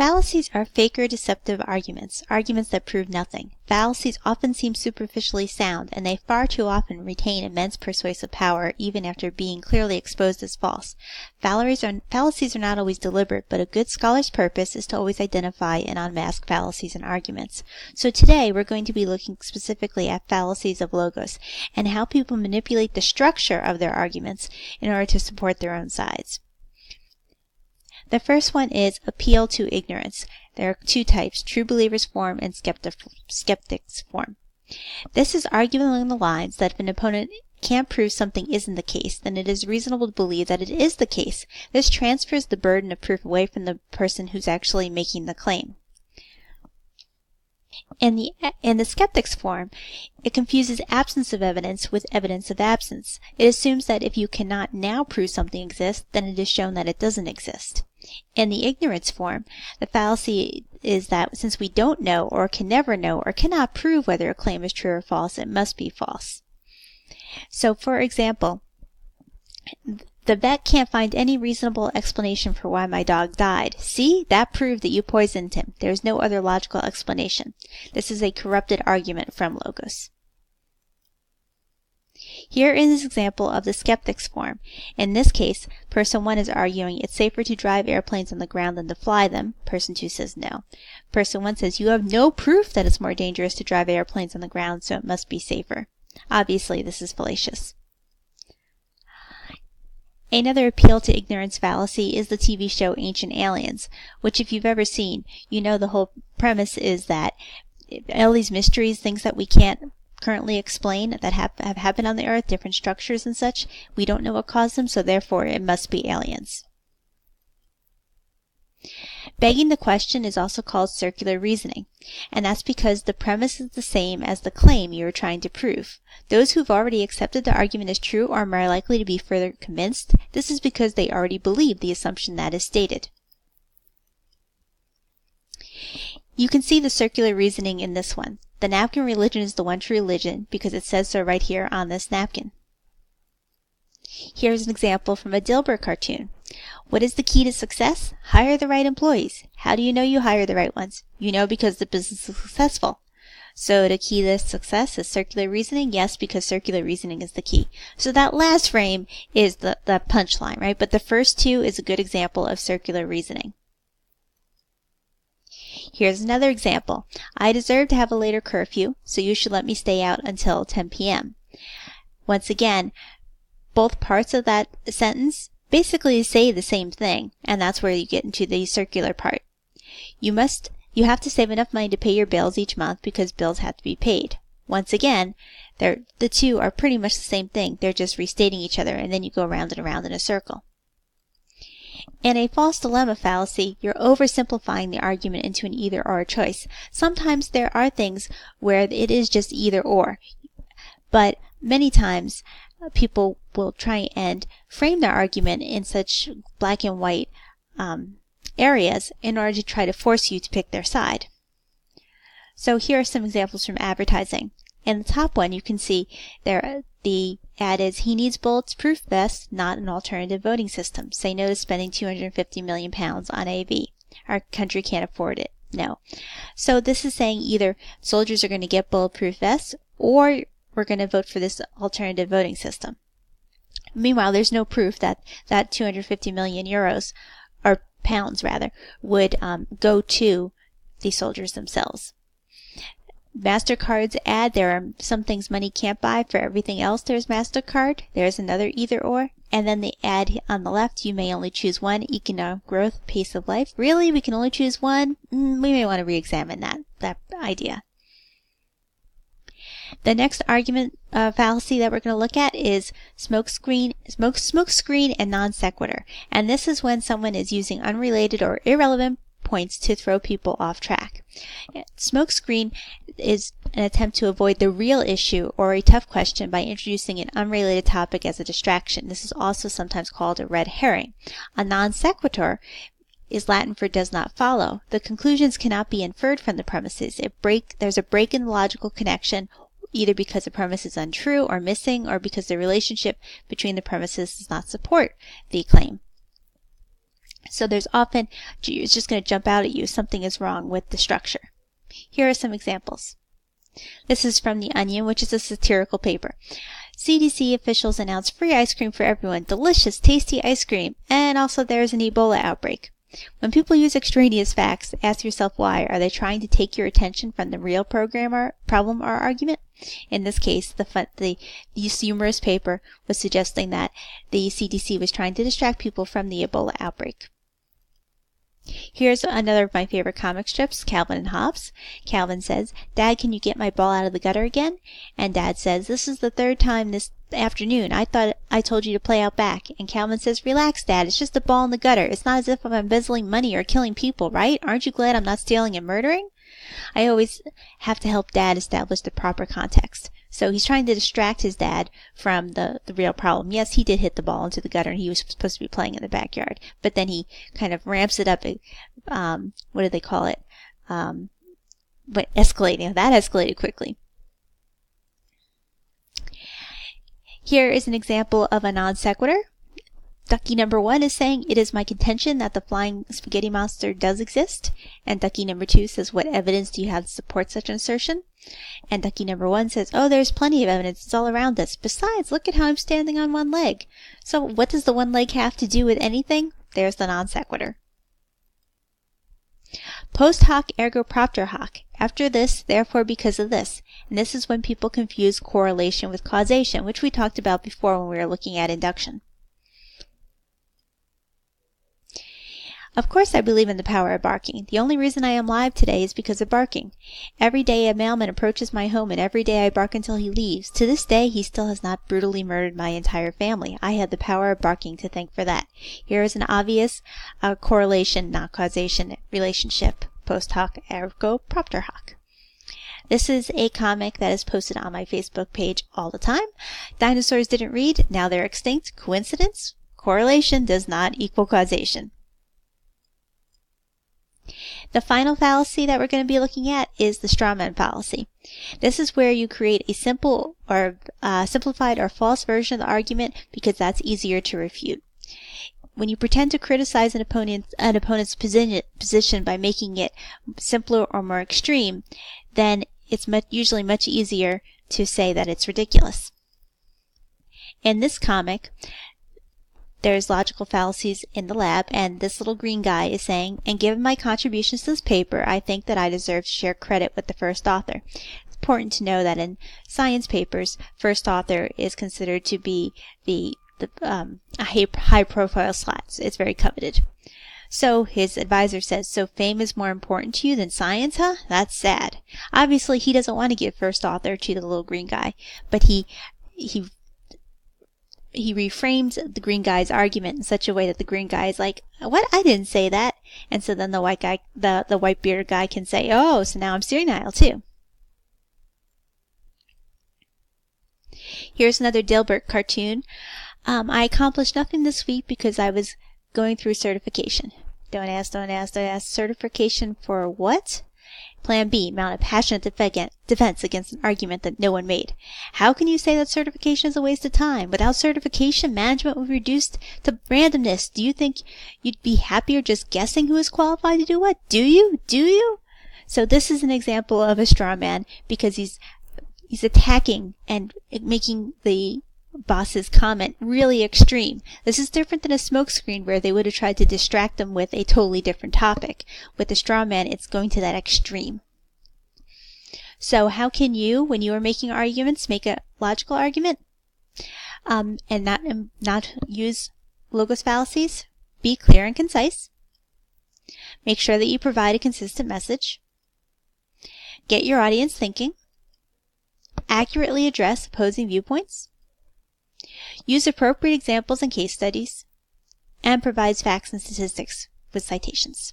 Fallacies are fake or deceptive arguments that prove nothing. Fallacies often seem superficially sound, and they far too often retain immense persuasive power even after being clearly exposed as false. Fallacies are not always deliberate, but a good scholar's purpose is to always identify and unmask fallacies in arguments. So today we're going to be looking specifically at fallacies of logos and how people manipulate the structure of their arguments in order to support their own sides. The first one is appeal to ignorance. There are two types, true believers form and skeptics form. This is arguing along the lines that if an opponent can't prove something isn't the case, then it is reasonable to believe that it is the case. This transfers the burden of proof away from the person who's actually making the claim. In the skeptics form, it confuses absence of evidence with evidence of absence. It assumes that if you cannot now prove something exists, then it is shown that it doesn't exist. In the ignorance form, the fallacy is that since we don't know or can never know or cannot prove whether a claim is true or false, it must be false. So, for example, the vet can't find any reasonable explanation for why my dog died. See, that proved that you poisoned him. There's no other logical explanation. This is a corrupted argument from logos. Here is an example of the skeptics form. In this case, person 1 is arguing it's safer to drive airplanes on the ground than to fly them. Person 2 says no. Person 1 says you have no proof that it's more dangerous to drive airplanes on the ground, so it must be safer. Obviously, this is fallacious. Another appeal to ignorance fallacy is the TV show Ancient Aliens, which if you've ever seen, you know the whole premise is that all these mysteries, things that we can't currently explain that have happened on the earth, different structures and such, we don't know what caused them, so therefore it must be aliens. Begging the question is also called circular reasoning, and that's because the premise is the same as the claim you are trying to prove. Those who've already accepted the argument as true are more likely to be further convinced. This is because they already believe the assumption that is stated. You can see the circular reasoning in this one. The napkin religion is the one true religion because it says so right here on this napkin. Here's an example from a Dilbert cartoon. What is the key to success? Hire the right employees. How do you know you hire the right ones? You know because the business is successful. So the key to success is circular reasoning? Yes, because circular reasoning is the key. So that last frame is the punchline, right? But the first two is a good example of circular reasoning. Here's another example. I deserve to have a later curfew, so you should let me stay out until 10 p.m. Once again, both parts of that sentence basically say the same thing, and that's where you get into the circular part. You have to save enough money to pay your bills each month because bills have to be paid. Once again, the two are pretty much the same thing. They're just restating each other, and then you go around and around in a circle. In a false dilemma fallacy, you're oversimplifying the argument into an either-or choice. Sometimes there are things where it is just either-or, but many times people will try and frame their argument in such black and white areas in order to try to force you to pick their side. So here are some examples from advertising. In the top one, you can see there the ad is, he needs bulletproof vests, not an alternative voting system. Say no to spending £250 million on AV. Our country can't afford it. No. So this is saying either soldiers are going to get bulletproof vests or we're going to vote for this alternative voting system. Meanwhile, there's no proof that 250 million euros, or pounds rather, would go to the soldiers themselves. MasterCard's ad, there are some things money can't buy. For everything else, there's MasterCard. There's another either-or. And then the ad on the left, you may only choose one, economic growth, pace of life. Really? We can only choose one? We may want to re-examine that idea. The next argument fallacy that we're going to look at is smoke screen and non sequitur. And this is when someone is using unrelated or irrelevant points to throw people off track. Smokescreen is an attempt to avoid the real issue or a tough question by introducing an unrelated topic as a distraction. This is also sometimes called a red herring. A non sequitur is Latin for does not follow. The conclusions cannot be inferred from the premises. There's a break in the logical connection, either because the premise is untrue or missing, or because the relationship between the premises does not support the claim. So there's often, it's just going to jump out at you, something is wrong with the structure. Here are some examples. This is from The Onion, which is a satirical paper. CDC officials announce free ice cream for everyone. Delicious, tasty ice cream. And also there's an Ebola outbreak. When people use extraneous facts, ask yourself why. Are they trying to take your attention from the real problem or argument? In this case, the humorous paper was suggesting that the CDC was trying to distract people from the Ebola outbreak. Here's another of my favorite comic strips, Calvin and Hobbes. Calvin says, "Dad, can you get my ball out of the gutter again?" And Dad says, "This is the third time this afternoon. I thought I told you to play out back." And Calvin says, "Relax, Dad. It's just a ball in the gutter. It's not as if I'm embezzling money or killing people, right? Aren't you glad I'm not stealing and murdering?" I always have to help Dad establish the proper context. So he's trying to distract his dad from the real problem. Yes, he did hit the ball into the gutter and he was supposed to be playing in the backyard. But then he kind of ramps it up. What do they call it? But escalating. That escalated quickly. Here is an example of a non sequitur. Ducky number 1 is saying, "It is my contention that the flying spaghetti monster does exist." And ducky number 2 says, "What evidence do you have to support such an assertion?" And ducky number 1 says, "Oh, there's plenty of evidence. It's all around us. Besides, look at how I'm standing on one leg." So what does the one leg have to do with anything? There's the non sequitur. Post hoc ergo propter hoc. After this, therefore because of this. And this is when people confuse correlation with causation, which we talked about before when we were looking at induction. Of course I believe in the power of barking. The only reason I am alive today is because of barking. Every day a mailman approaches my home, and every day I bark until he leaves. To this day he still has not brutally murdered my entire family. I have the power of barking to thank for that. Here is an obvious correlation, not causation, relationship. Post hoc ergo propter hoc. This is a comic that is posted on my Facebook page all the time. Dinosaurs didn't read, now they're extinct. Coincidence? Correlation does not equal causation. The final fallacy that we're going to be looking at is the straw man fallacy. This is where you create a simple or simplified or false version of the argument because that's easier to refute. When you pretend to criticize an opponent's position by making it simpler or more extreme, then it's usually much easier to say that it's ridiculous. In this comic, there's logical fallacies in the lab, and this little green guy is saying, "And given my contributions to this paper, I think that I deserve to share credit with the first author." It's important to know that in science papers, first author is considered to be a high-profile slot. It's very coveted. So his advisor says, "So fame is more important to you than science, huh? That's sad." Obviously, he doesn't want to give first author to the little green guy, but he reframes the green guy's argument in such a way that the green guy is like, "What? I didn't say that." And so then the white guy, the white bearded guy can say, "Oh, so now I'm senile too." Here's another Dilbert cartoon. I accomplished nothing this week because I was going through certification. Don't ask. Certification for what? Plan B, mount a passionate defense against an argument that no one made. How can you say that certification is a waste of time? Without certification, management would be reduced to randomness. Do you think you'd be happier just guessing who is qualified to do what? Do you? So this is an example of a straw man because he's attacking and making the boss's comment really extreme. This is different than a smokescreen where they would have tried to distract them with a totally different topic. With the straw man, it's going to that extreme. So how can you, when you are making arguments, make a logical argument and not use logos fallacies? Be clear and concise. Make sure that you provide a consistent message. Get your audience thinking. Accurately address opposing viewpoints. Use appropriate examples and case studies, and provides facts and statistics with citations.